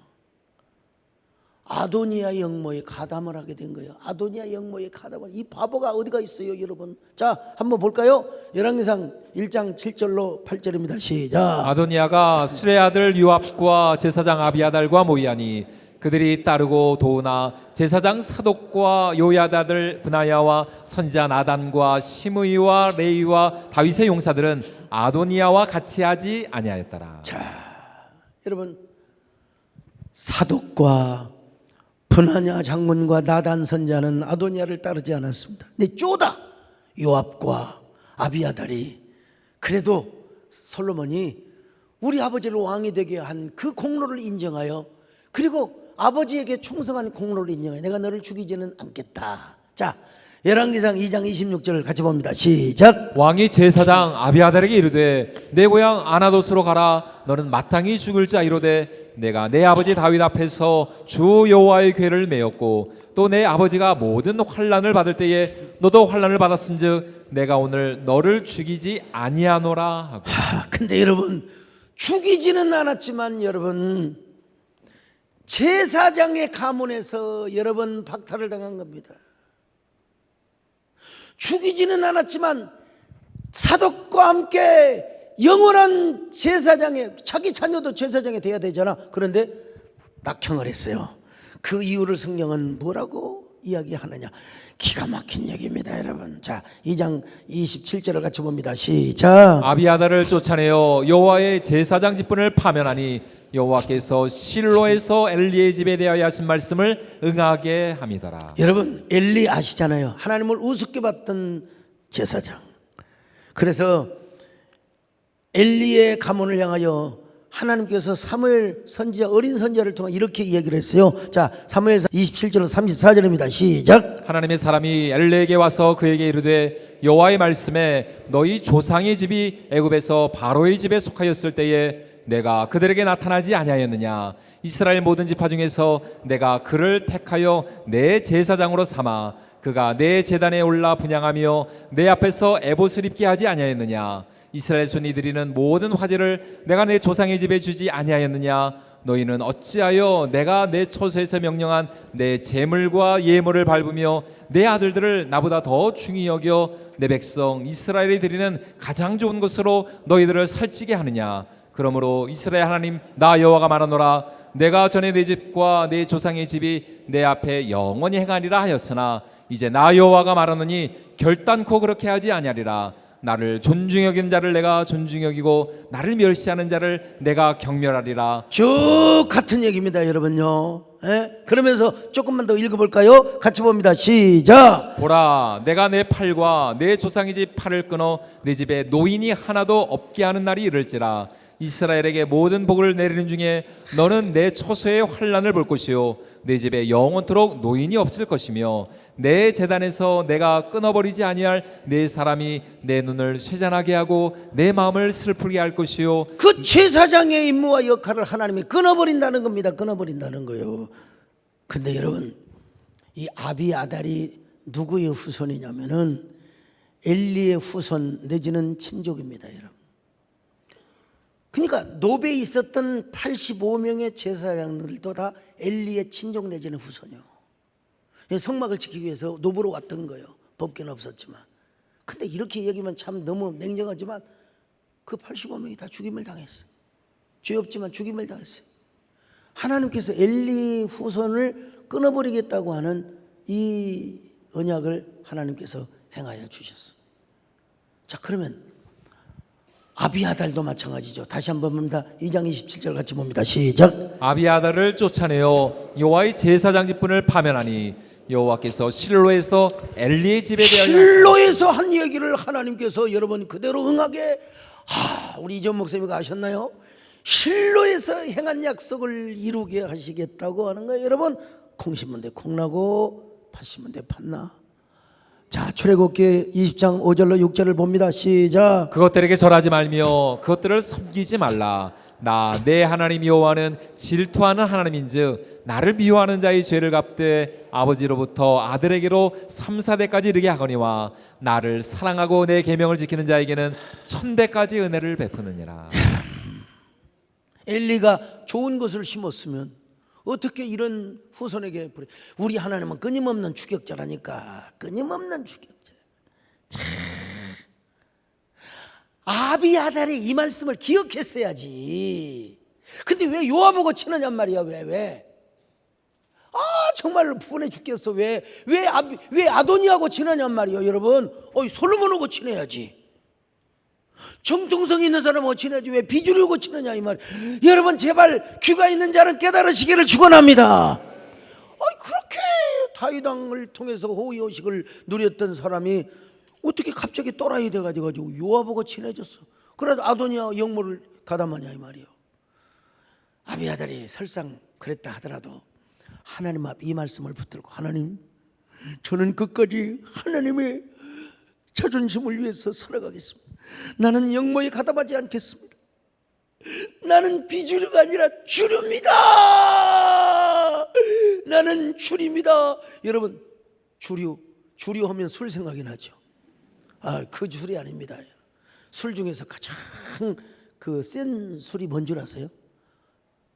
아도니아 영모에 가담을 하게 된 거예요. 아도니아 영모에 가담을. 이 바보가 어디가 있어요, 여러분? 자, 한번 볼까요? 열왕기상 1장 7절로 8절입니다. 시작. 아도니아가 술의 아들 요압과 제사장 아비아달과 모이하니 그들이 따르고 도우나 제사장 사독과 요야다들 브나야와 선지자 나단과 시므이와 레이와 다윗의 용사들은 아도니아와 같이 하지 아니하였더라. 자, 여러분 사독과 분하냐 장군과 나단 선자는 아도니아를 따르지 않았습니다. 근데 쪼다 요압과 아비아달이, 그래도 솔로몬이 우리 아버지를 왕이 되게 한 그 공로를 인정하여, 그리고 아버지에게 충성한 공로를 인정하여 내가 너를 죽이지는 않겠다. 자, 열왕기상 2장 26절을 같이 봅니다. 시작. 왕이 제사장 아비아달에게 이르되 내 고향 아나돗으로 가라. 너는 마땅히 죽을 자 이르되 내가 내 아버지 다윗 앞에서 주 여호와의 궤를 메었고 또 내 아버지가 모든 환난을 받을 때에 너도 환난을 받았은즉 내가 오늘 너를 죽이지 아니하노라 하고. 근데 여러분 죽이지는 않았지만 여러분 제사장의 가문에서 여러분 박탈을 당한 겁니다. 죽이지는 않았지만 사독과 함께 영원한 제사장에, 자기 자녀도 제사장이 돼야 되잖아. 그런데 낙향을 했어요. 그 이유를 성경은 뭐라고 이야기하느냐? 기가 막힌 얘기입니다, 여러분. 자, 2장 27절을 같이 봅니다. 시작. 아비아달을 쫓아내어 여호와의 제사장 직분을 파면하니 여호와께서 실로에서 엘리의 집에 대하여 하신 말씀을 응하게 함이더라. 여러분 엘리 아시잖아요. 하나님을 우습게 봤던 제사장. 그래서 엘리의 가문을 향하여 하나님께서 사무엘 선지자, 어린 선지자를 통해 이렇게 이야기를 했어요. 자, 사무엘상 27절 34절입니다. 시작. 하나님의 사람이 엘리에게 와서 그에게 이르되 여호와의 말씀에 너희 조상의 집이 애굽에서 바로의 집에 속하였을 때에 내가 그들에게 나타나지 아니하였느냐? 이스라엘 모든 지파 중에서 내가 그를 택하여 내 제사장으로 삼아 그가 내 제단에 올라 분향하며 내 앞에서 에봇을 입게 하지 아니하였느냐? 이스라엘 손이 드리는 모든 화제를 내가 내 조상의 집에 주지 아니하였느냐? 너희는 어찌하여 내가 내 처소에서 명령한 내 제물과 예물을 밟으며 내 아들들을 나보다 더 중히 여겨 내 백성 이스라엘이 드리는 가장 좋은 것으로 너희들을 살찌게 하느냐? 그러므로 이스라엘 하나님 나 여호와가 말하노라. 내가 전에 내 집과 내 조상의 집이 내 앞에 영원히 행하리라 하였으나 이제 나 여호와가 말하노니 결단코 그렇게 하지 아니하리라. 나를 존중히 여기는 자를 내가 존중히 여기고 나를 멸시하는 자를 내가 경멸하리라. 쭉 같은 얘기입니다, 여러분요. 그러면서 조금만 더 읽어볼까요? 같이 봅니다. 시작. 보라, 내가 내 팔과 내 조상의 집 팔을 끊어 내 집에 노인이 하나도 없게 하는 날이 이를지라. 이스라엘에게 모든 복을 내리는 중에 너는 내 초소의 환난을 볼 것이요 내 집에 영원토록 노인이 없을 것이며 내 제단에서 내가 끊어버리지 아니할 내 사람이 내 눈을 쇠잔하게 하고 내 마음을 슬프게 할 것이요 그 제사장의 임무와 역할을 하나님이 끊어버린다는 겁니다. 끊어버린다는 거예요. 근데 여러분, 이 아비아달이 누구의 후손이냐면은 엘리의 후손 내지는 친족입니다, 여러분. 그러니까 노베에 있었던 85명의 제사장들도 다 엘리의 친족 내지는 후손이요. 성막을 지키기 위해서 노브로 왔던 거예요. 법규는 없었지만. 근데 이렇게 얘기하면 참 너무 냉정하지만 그 85명이 다 죽임을 당했어요. 죄 없지만 죽임을 당했어요. 하나님께서 엘리 후손을 끊어버리겠다고 하는 이 언약을 하나님께서 행하여 주셨어요. 자, 그러면 아비아달도 마찬가지죠. 다시 한번 봅니다. 2장 27절 같이 봅니다. 시작. 아비아달을 쫓아내어 여호와의 제사장 직분을 파면하니 여호와께서 실로에서 엘리의 집에 대하여 실로에서 한 얘기를 하나님께서 여러분 그대로 응하게 우리 이전 목사님이 아셨나요? 실로에서 행한 약속을 이루게 하시겠다고 하는 거예요. 여러분, 콩 심은 데 콩나고 팥 심은 데 팥나. 자, 출애굽기 20장 5절로 6절을 봅니다. 시작. 그것들에게 절하지 말며 그것들을 섬기지 말라. 나 내 하나님 여호와는 질투하는 하나님인즉 나를 미워하는 자의 죄를 갚되 아버지로부터 아들에게로 3, 4대까지 이르게 하거니와 나를 사랑하고 내 계명을 지키는 자에게는 1000대까지 은혜를 베푸느니라. 엘리가 좋은 것을 심었으면 어떻게 이런 후손에게 부려? 우리 하나님은 끊임없는 추격자라니까. 끊임없는 추격자. 참. 아비아달이 이 말씀을 기억했어야지. 근데 왜 요압하고 치느냔 말이야. 왜? 정말로 분해 죽겠어. 왜 아도니하고 치느냔 말이야. 여러분, 솔로몬하고 치내야지. 정통성 있는 사람하고 치내야지. 왜 비주류하고 치느냐 이 말. 여러분, 제발 귀가 있는 자는 깨달으시기를 축원합니다. 그렇게 다윗왕을 통해서 호의호식을 누렸던 사람이 어떻게 갑자기 또라이 돼가지고 요압하고 친해졌어. 그래도 아도니아 역모를 가담하냐 이 말이요. 아비아달이 설상 그랬다 하더라도 하나님 앞 이 말씀을 붙들고, 하나님, 저는 끝까지 하나님의 자존심을 위해서 살아가겠습니다. 나는 역모에 가담하지 않겠습니다. 나는 비주류가 아니라 주류입니다. 나는 주류입니다. 여러분, 주류하면 술 생각이 나죠. 그 술이 아닙니다. 술 중에서 가장 센 술이 뭔 줄 아세요?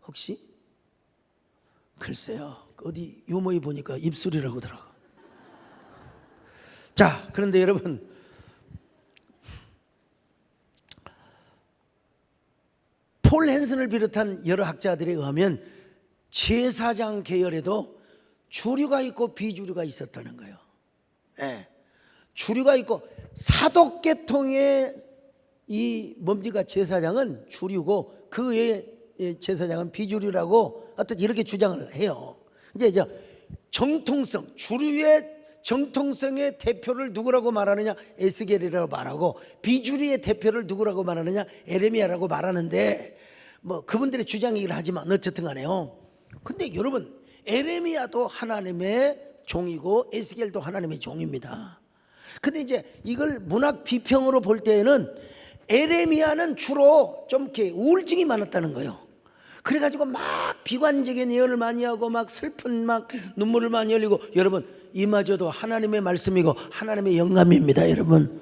혹시? 글쎄요, 어디 유머에 보니까 입술이라고 하더라고. 자, 그런데 여러분, 폴 헨슨을 비롯한 여러 학자들에 의하면 제사장 계열에도 주류가 있고 비주류가 있었다는 거예요. 주류가 있고, 사독계통의 이 뭡니까 제사장은 주류고 그 외의 제사장은 비주류라고 어떻게 이렇게 주장을 해요. 이제 정통성, 주류의 정통성의 대표를 누구라고 말하느냐? 에스겔이라고 말하고, 비주류의 대표를 누구라고 말하느냐? 에레미야라고 말하는데, 그분들의 주장이긴 하지만 어쨌든 간에요. 근데 여러분, 에레미야도 하나님의 종이고 에스겔도 하나님의 종입니다. 근데 이제 이걸 문학 비평으로 볼 때에는 에레미야는 주로 좀 이렇게 우울증이 많았다는 거예요. 그래가지고 막 비관적인 예언을 많이 하고 막 슬픈 막 눈물을 많이 흘리고, 여러분, 이마저도 하나님의 말씀이고 하나님의 영감입니다, 여러분.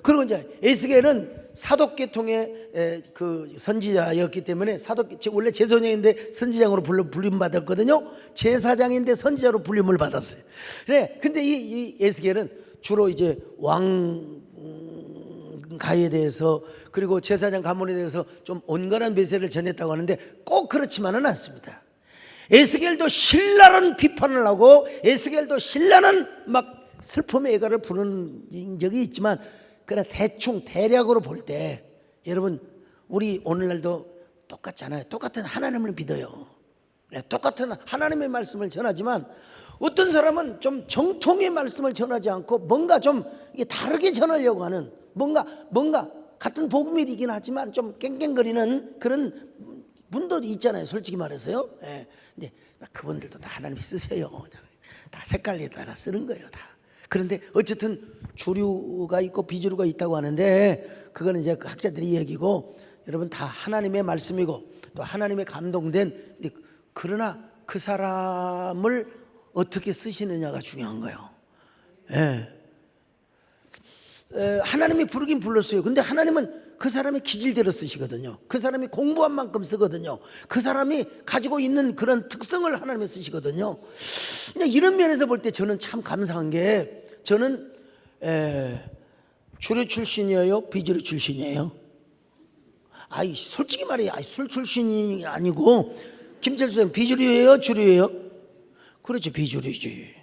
그리고 이제 에스겔은 사독계통의 그 선지자였기 때문에 원래 제사장인데 선지장으로 불림 받았거든요. 제사장인데 선지자로 불림을 받았어요. 근데 이 에스겔은 주로 이제 왕가에 대해서, 그리고 제사장 가문에 대해서 좀 온건한 메시지를 전했다고 하는데 꼭 그렇지만은 않습니다. 에스겔도 신랄한 비판을 하고, 에스겔도 신랄한 막 슬픔의 애가를 부르는 적이 있지만, 그러나 대충 대략으로 볼 때 여러분, 우리 오늘날도 똑같잖아요. 똑같은 하나님을 믿어요. 똑같은 하나님의 말씀을 전하지만 어떤 사람은 좀 정통의 말씀을 전하지 않고 뭔가 좀 다르게 전하려고 하는, 뭔가 같은 복음이긴 하지만 좀 깽깽거리는 그런 분도 있잖아요. 솔직히 말해서요. 예. 근데 그분들도 다 하나님이 쓰세요. 다 색깔에 따라 쓰는 거예요. 다. 그런데 어쨌든 주류가 있고 비주류가 있다고 하는데 그거는 이제 학자들이 얘기고 여러분 다 하나님의 말씀이고 또 하나님의 감동된, 근데 그러나 그 사람을 어떻게 쓰시느냐가 중요한 거예요. 예. 하나님이 부르긴 불렀어요. 근데 하나님은 그 사람의 기질대로 쓰시거든요. 그 사람이 공부한 만큼 쓰거든요. 그 사람이 가지고 있는 그런 특성을 하나님이 쓰시거든요. 근데 이런 면에서 볼 때 저는 참 감사한 게, 저는 주류 출신이에요, 비주류 출신이에요? 아이 솔직히 말해, 술 출신이 아니고 김철수 선생님 비주류예요, 주류예요? 그렇죠, 비주류지.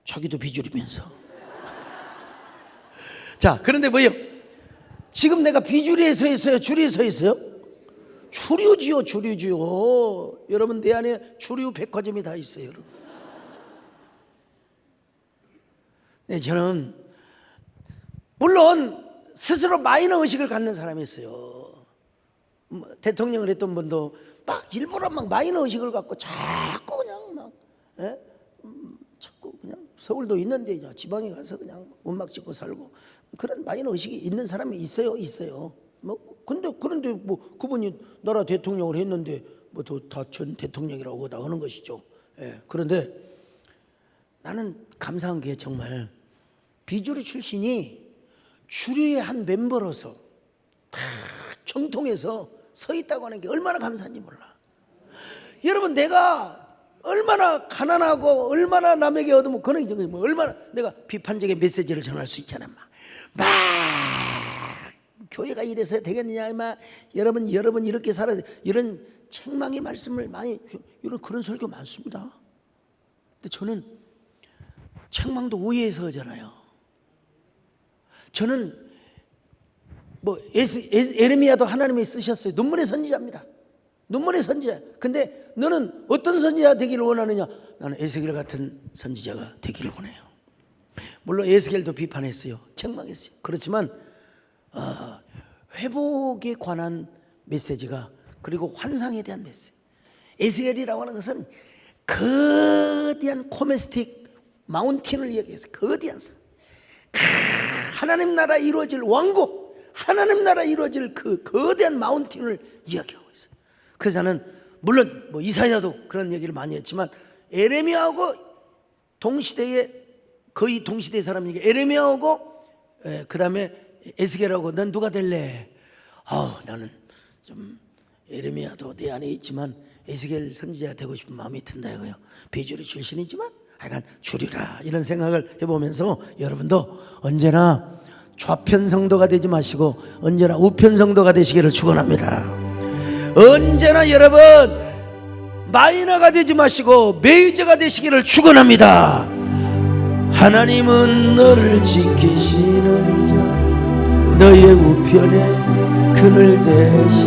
자기도 비주류면서. 자, 그런데 뭐예요? 지금 내가 비주류에 서 있어요, 주류에 서 있어요? 주류지요, 주류지요. 여러분 내 안에 주류 백화점이 다 있어요, 여러분. 네, 저는 물론 스스로 마이너 의식을 갖는 사람이 있어요. 대통령을 했던 분도 막 일부러 막 마이너 의식을 갖고 자꾸 그냥 막 자꾸 그냥 서울도 있는데 지방에 가서 그냥 음악 찍고 살고 그런 마이너 의식이 있는 사람이 있어요. 뭐 그런데 뭐 그분이 나라 대통령을 했는데 뭐 다 전 대통령이라고 다 하는 것이죠. 예. 그런데 나는 감사한 게 정말 비주류 출신이 주류의 한 멤버로서 다 정통해서 서 있다고 하는 게 얼마나 감사한지 몰라. 여러분 내가 얼마나 가난하고 얼마나 남에게 얻으면 그런 뭐 얼마나 내가 비판적인 메시지를 전할 수 있잖아. 막 교회가 이래서 되겠느냐, 막 여러분 이렇게 살아야 돼, 이런 책망의 말씀을 많이, 이런 그런 설교 많습니다. 근데 저는 책망도 우회해서 하잖아요. 저는 뭐 에레미야도 하나님이 쓰셨어요. 눈물의 선지자입니다. 눈물의 선지자. 근데 너는 어떤 선지자 되기를 원하느냐? 나는 에스겔 같은 선지자가 되기를 원해요. 물론 에스겔도 비판했어요. 책망했어요. 그렇지만 회복에 관한 메시지가, 그리고 환상에 대한 메시지. 에스겔이라고 하는 것은 거대한 코메스틱 마운틴을 이야기해서 거대한 산, 하나님 나라 이루어질 왕국, 하나님 나라 이루어질 그 거대한 마운틴을 이야기하고 있어요. 그래서 나는 물론 뭐 이사야도 그런 얘기를 많이 했지만 에레미야하고 동시대에 거의 동시대 사람이니까 에레미야하고 그 다음에 에스겔하고 넌 누가 될래? 나는 좀 에레미야도 내 안에 있지만 에스겔 선지자가 되고 싶은 마음이 든다 이거요. 비주류 출신이지만 약간 주류라, 이런 생각을 해보면서 여러분도 언제나 좌편 성도가 되지 마시고 언제나 우편 성도가 되시기를 축원합니다. 언제나 여러분 마이너가 되지 마시고 메이저가 되시기를 축원합니다. 하나님은 너를 지키시는 자, 너의 우편에 그늘 되시.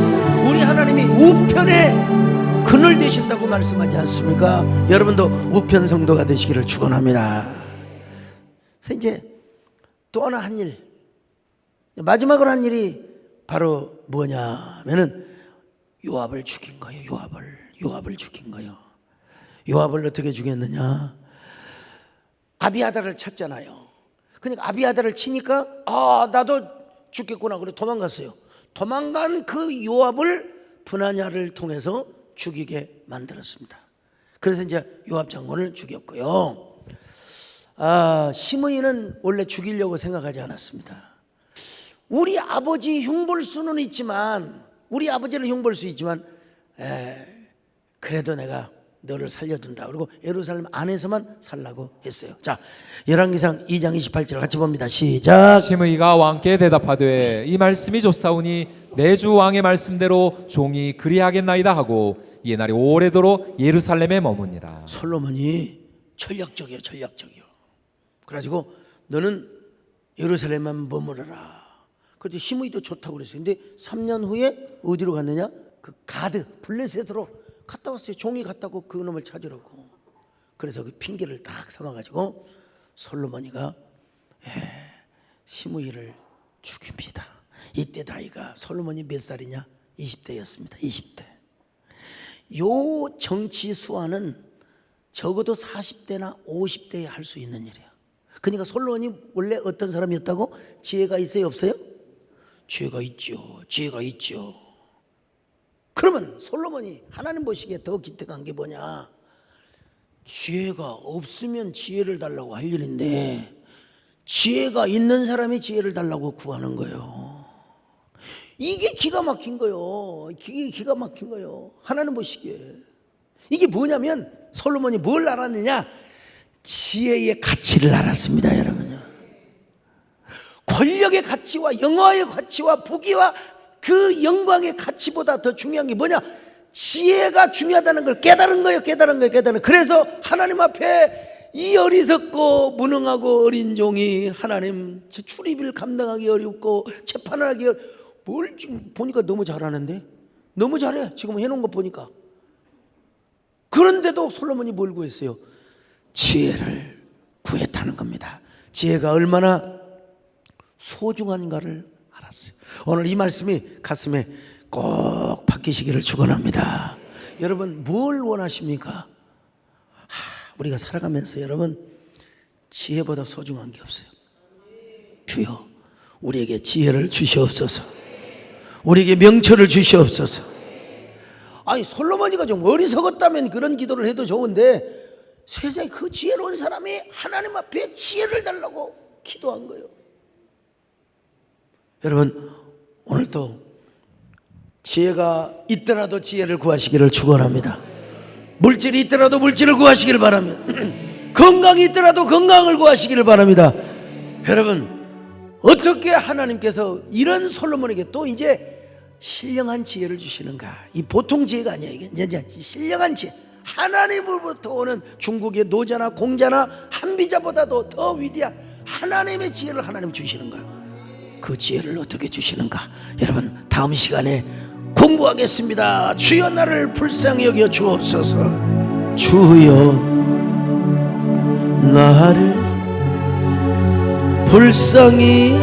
우리 하나님이 우편에 그늘 되신다고 말씀하지 않습니까? 여러분도 우편 성도가 되시기를 축원합니다. 그래서 이제 또 하나 한 일, 마지막으로 한 일이 바로 뭐냐면은 요압을 죽인 거예요. 요압을 죽인 거예요. 요압을 어떻게 죽였느냐? 아비아다를 쳤잖아요. 그러니까 아비아다를 치니까 나도 죽겠구나. 그래 도망갔어요. 도망간 그 요압을 브나냐를 통해서 죽이게 만들었습니다. 그래서 이제 요압 장군을 죽였고요. 시므이는 원래 죽이려고 생각하지 않았습니다. 우리 아버지 흉볼 수는 있지만, 우리 아버지를 흉볼 수 있지만 그래도 내가 너를 살려둔다. 그리고 예루살렘 안에서만 살라고 했어요. 자, 열왕기상 2장 28절 같이 봅니다. 시작. 시므이가 왕께 대답하되 이 말씀이 좋사오니 내 주 왕의 말씀대로 종이 그리하겠나이다 하고 이 날이 오래도록 예루살렘에 머무니라. 솔로몬이 전략적이요. 그래가지고 너는 예루살렘만 머무르라. 그런데 시므이도 좋다고 그랬어요. 근데 3년 후에 어디로 갔느냐? 그 가드 블레셋으로 갔다 왔어요. 종이 갔다고 그 놈을 찾으려고. 그래서 그 핑계를 딱 삼아가지고 솔로몬이가 시므이를 죽입니다. 이때 나이가 솔로몬이 몇 살이냐? 20대였습니다. 20대. 요 정치 수완은 적어도 40대나 50대에 할 수 있는 일이에요. 그러니까 솔로몬이 원래 어떤 사람이었다고? 지혜가 있어요, 없어요? 지혜가 있죠. 지혜가 있죠. 그러면 솔로몬이 하나님 보시기에 더 기특한 게 뭐냐? 지혜가 없으면 지혜를 달라고 할 일인데 지혜가 있는 사람이 지혜를 달라고 구하는 거예요. 이게 기가 막힌 거예요. 이게 기가 막힌 거예요. 하나님 보시기에. 이게 뭐냐면 솔로몬이 뭘 알았느냐? 지혜의 가치를 알았습니다, 여러분요. 권력의 가치와 영화의 가치와 부귀와 그 영광의 가치보다 더 중요한 게 뭐냐? 지혜가 중요하다는 걸 깨달은 거예요. 깨달은 거예요. 그래서 하나님 앞에 이 어리석고 무능하고 어린 종이 하나님 출입을 감당하기 어렵고 재판을 하기 뭘 지금 보니까 너무 잘하는데? 너무 잘해. 지금 해놓은 거 보니까. 그런데도 솔로몬이 뭘 구했어요? 지혜를 구했다는 겁니다. 지혜가 얼마나 소중한가를 알았어요. 오늘 이 말씀이 가슴에 꼭 박히시기를 축원합니다. 여러분 뭘 원하십니까? 우리가 살아가면서 여러분 지혜보다 소중한 게 없어요. 주여 우리에게 지혜를 주시옵소서. 우리에게 명철을 주시옵소서. 아니 솔로몬이가 좀 어리석었다면 그런 기도를 해도 좋은데 세상에 그 지혜로운 사람이 하나님 앞에 지혜를 달라고 기도한 거예요. 여러분 오늘도 지혜가 있더라도 지혜를 구하시기를 축원합니다. 물질이 있더라도 물질을 구하시기를 바라며 건강이 있더라도 건강을 구하시기를 바랍니다. 여러분 어떻게 하나님께서 이런 솔로몬에게 또 이제 신령한 지혜를 주시는가? 이 보통 지혜가 아니야. 이게 이제 신령한 지혜. 하나님으로부터 오는 중국의 노자나 공자나 한비자보다도 더 위대한 하나님의 지혜를 하나님 주시는 거예요. 그 지혜를 어떻게 주시는가? 여러분 다음 시간에 공부하겠습니다. 주여 나를 불쌍히 여겨 주옵소서. 주여 나를 불쌍히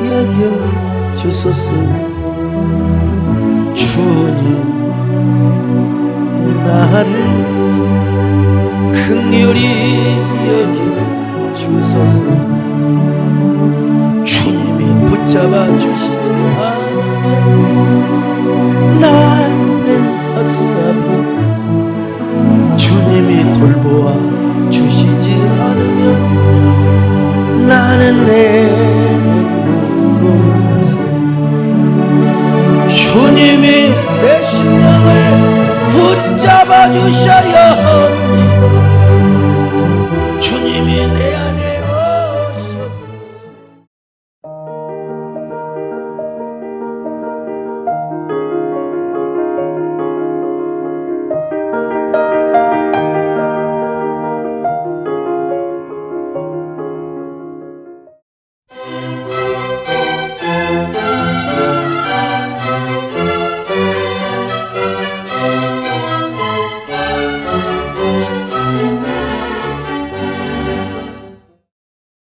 여겨 주소서. 주님 나를 긍휼히 여겨 주소서. 주님이 붙잡아 주시지 않으면 나는 허술하고 주님이 돌보아 주시지 않으면 나는 내